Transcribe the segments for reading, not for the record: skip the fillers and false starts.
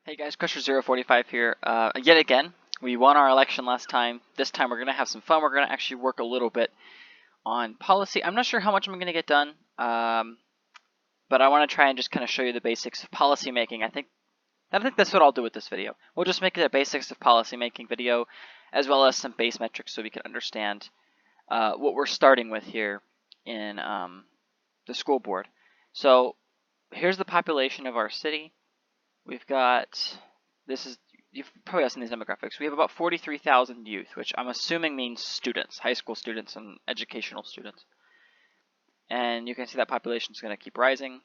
Hey guys, Crusher045 here. Yet again, we won our election last time. This time we're going to have some fun. We're going to actually work a little bit on policy. I'm not sure how much I'm going to get done, but I want to try and just kind of show you the basics of policy making. I think that's what I'll do with this video. We'll just make it a basics of policy making video, as well as some base metrics so we can understand what we're starting with here in the school board. So here's the population of our city. We've got, you've probably seen these demographics. We have about 43,000 youth, which I'm assuming means students, high school students and educational students. And you can see that population is going to keep rising.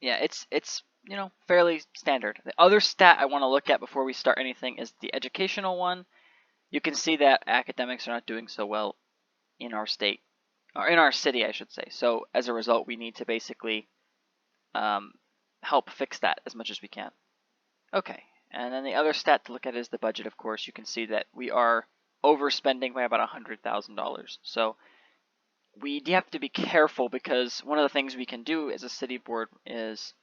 Yeah, it's fairly standard. The other stat I want to look at before we start anything is the educational one. You can see that academics are not doing so well in our state, or in our city, I should say. So as a result, we need to basically help fix that as much as we can. Okay, and then the other stat to look at is the budget, of course. You can see that we are overspending by about $100,000. So we have to be careful because one of the things we can do as a city board is,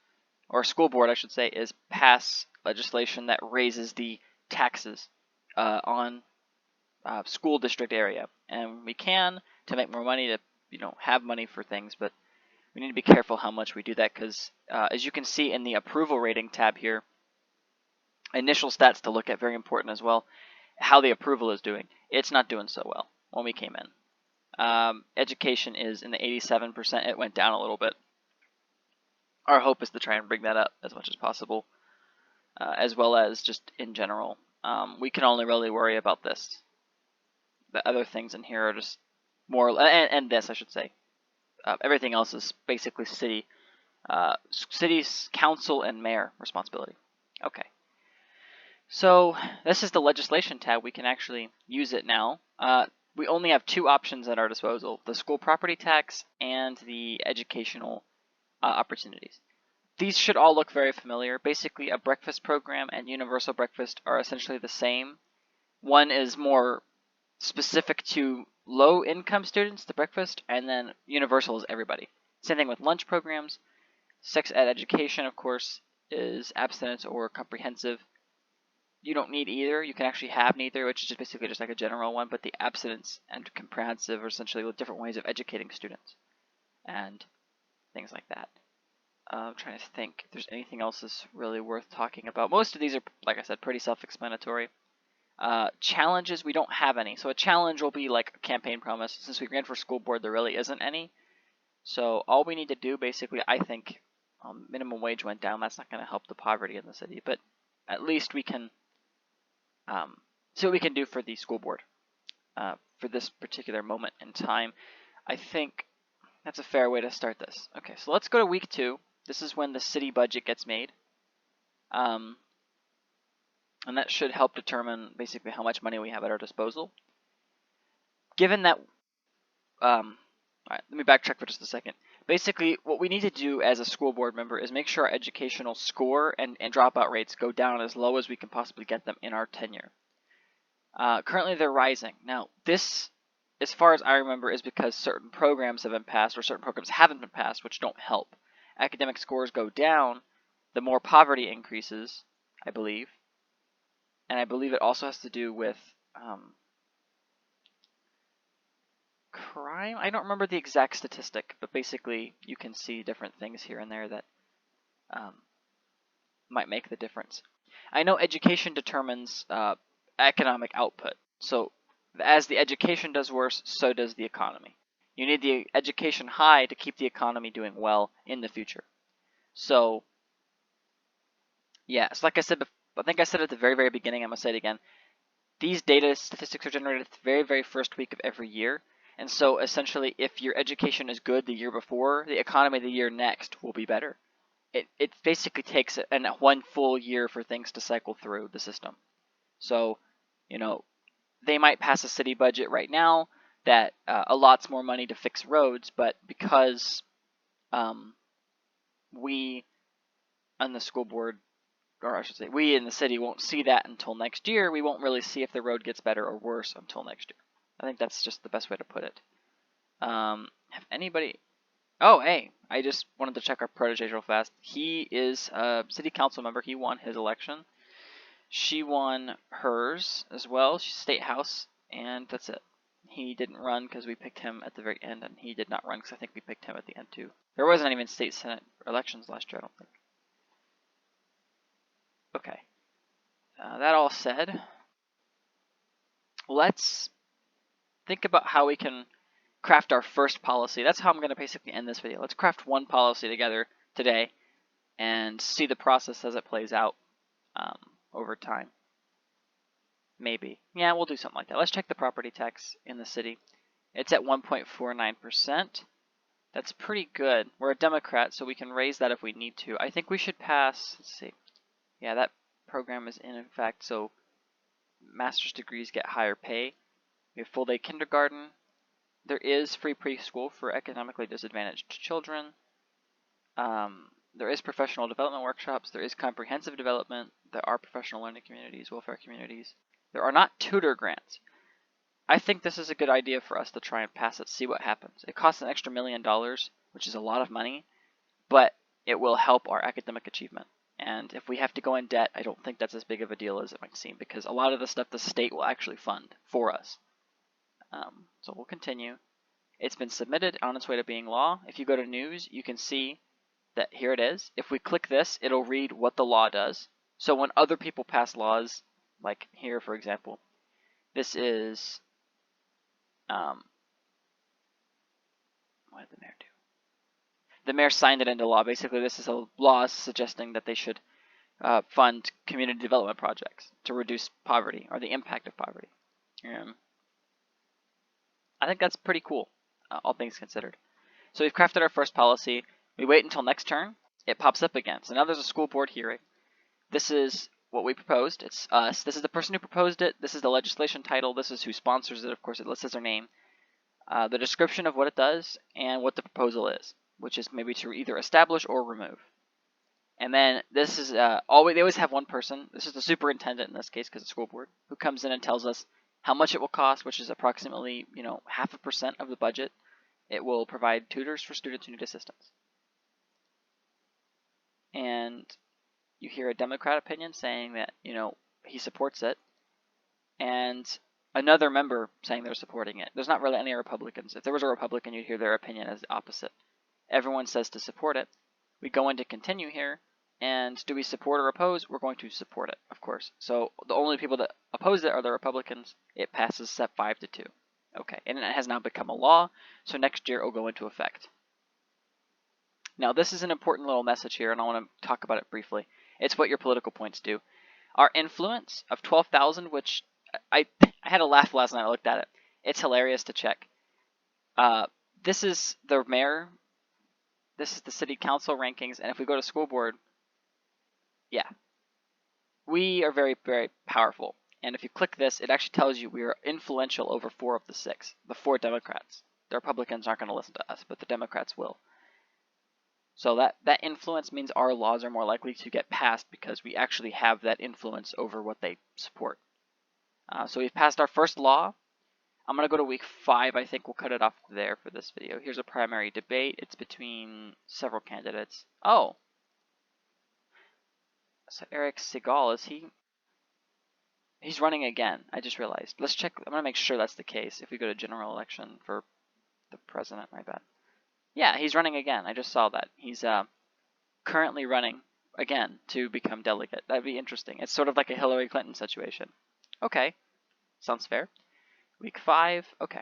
or school board I should say, is pass legislation that raises the taxes on school district area. And we can to make more money to have money for things, but we need to be careful how much we do that because as you can see in the approval rating tab here, initial stats to look at, very important as well, how the approval is doing. It's not doing so well when we came in. Education is in the 87%. It went down a little bit. Our hope is to try and bring that up as much as possible, as well as just in general. We can only really worry about this. The other things in here are just more, and this I should say. Everything else is basically city's council and mayor responsibility. Okay. So this is the legislation tab. We can actually use it now. We only have two options at our disposal: the school property tax and the educational opportunities. These should all look very familiar. Basically, a breakfast program and universal breakfast are essentially the same. One is more specific to low-income students, the breakfast, and then universal is everybody. Same thing with lunch programs. Sex ed education, of course, is abstinence or comprehensive. You don't need either. You can actually have neither, which is just basically just like a general one, but the abstinence and comprehensive are essentially different ways of educating students and things like that. I'm trying to think if there's anything else that's really worth talking about. Most of these are, like I said, pretty self-explanatory. Challenges, we don't have any. So a challenge will be like a campaign promise. Since we ran for school board, there really isn't any. So all we need to do, basically, I think, minimum wage went down. That's not going to help the poverty in the city, but at least we can see what we can do for the school board for this particular moment in time. I think that's a fair way to start this. Okay, so let's go to week 2. This is when the city budget gets made. And that should help determine basically how much money we have at our disposal. Given that, all right, let me backtrack for just a second. Basically, what we need to do as a school board member is make sure our educational score and dropout rates go down as low as we can possibly get them in our tenure. Currently, they're rising. Now, this, as far as I remember, is because certain programs have been passed or certain programs haven't been passed, which don't help. Academic scores go down, the more poverty increases, I believe. And I believe it also has to do with crime. I don't remember the exact statistic, but basically you can see different things here and there that might make the difference. I know education determines economic output. So as the education does worse, so does the economy. You need the education high to keep the economy doing well in the future. So yeah, so like I said, I think I said at the very, very beginning, I'm going to say it again. These data statistics are generated at the very, very first week of every year. And so essentially, if your education is good the year before, the economy the year next will be better. It basically takes one full year for things to cycle through the system. So, they might pass a city budget right now that allots more money to fix roads, but because we on the school board, or I should say, we in the city won't see that until next year, we won't really see if the road gets better or worse until next year. I think that's just the best way to put it. Have anybody... Oh, hey, I just wanted to check our proteges real fast. He is a city council member. He won his election. She won hers as well. She's state house, and that's it. He didn't run because we picked him at the very end, and he did not run because I think we picked him at the end too. There wasn't even state senate elections last year, I don't think. Okay. That all said, let's think about how we can craft our first policy. That's how I'm going to basically end this video. Let's craft one policy together today and see the process as it plays out over time. Maybe. Yeah, we'll do something like that. Let's check the property tax in the city. It's at 1.49%. That's pretty good. We're a Democrat, so we can raise that if we need to. I think we should pass, let's see. Yeah, that program is in effect, so master's degrees get higher pay. We have full-day kindergarten. There is free preschool for economically disadvantaged children. There is professional development workshops. There is comprehensive development. There are professional learning communities, welfare communities. There are not tutor grants. I think this is a good idea for us to try and pass it, see what happens. It costs an extra $1 million, which is a lot of money, but it will help our academic achievement. And if we have to go in debt, I don't think that's as big of a deal as it might seem, because a lot of the stuff the state will actually fund for us. So we'll continue. It's been submitted on its way to being law. If you go to news, you can see that here it is. If we click this, it'll read what the law does. So when other people pass laws, like here, for example, this is, what did the mayor do? The mayor signed it into law. Basically, this is a law suggesting that they should fund community development projects to reduce poverty or the impact of poverty. I think that's pretty cool, all things considered. So we've crafted our first policy. We wait until next turn. It pops up again. So now there's a school board hearing. This is what we proposed. It's us. This is the person who proposed it. This is the legislation title. This is who sponsors it. Of course, it lists their name. The description of what it does and what the proposal is, which is maybe to either establish or remove. And then this is they always have one person. This is the superintendent in this case because it's school board, who comes in and tells us how much it will cost, which is approximately 0.5% of the budget. It will provide tutors for students who need assistance. And you hear a Democrat opinion saying that he supports it, and another member saying they're supporting it. There's not really any Republicans. If there was a Republican, you'd hear their opinion as the opposite. Everyone says to support it. We go into continue here, and do we support or oppose? We're going to support it, of course. So the only people that oppose it are the Republicans. It passes set 5-2. Okay, and it has now become a law, so next year it will go into effect. Now this is an important little message here, and I want to talk about it briefly. It's what your political points do. Our influence of 12,000, which I had a laugh last night I looked at it. It's hilarious to check. This is the mayor. This is the city council rankings, and if we go to school board, yeah, we are very, very powerful. And if you click this, it actually tells you we are influential over 4 of the 6, the 4 Democrats. The Republicans aren't going to listen to us, but the Democrats will. So that influence means our laws are more likely to get passed because we actually have that influence over what they support. So we've passed our first law. I'm going to go to week 5. I think we'll cut it off there for this video. Here's a primary debate. It's between several candidates. Oh. So Eric Segal, is he? He's running again. I just realized. Let's check. I'm going to make sure that's the case if we go to general election for the president. My bad. Yeah, he's running again. I just saw that. He's currently running again to become delegate. That'd be interesting. It's sort of like a Hillary Clinton situation. Okay. Sounds fair. Week 5. Okay.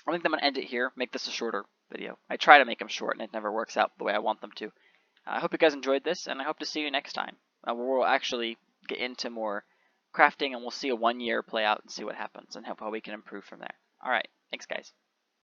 I think I'm going to end it here. Make this a shorter video. I try to make them short, and it never works out the way I want them to. I hope you guys enjoyed this, and I hope to see you next time. Where we'll actually get into more crafting, and we'll see a 1 year play out and see what happens, and how we can improve from there. All right. Thanks, guys.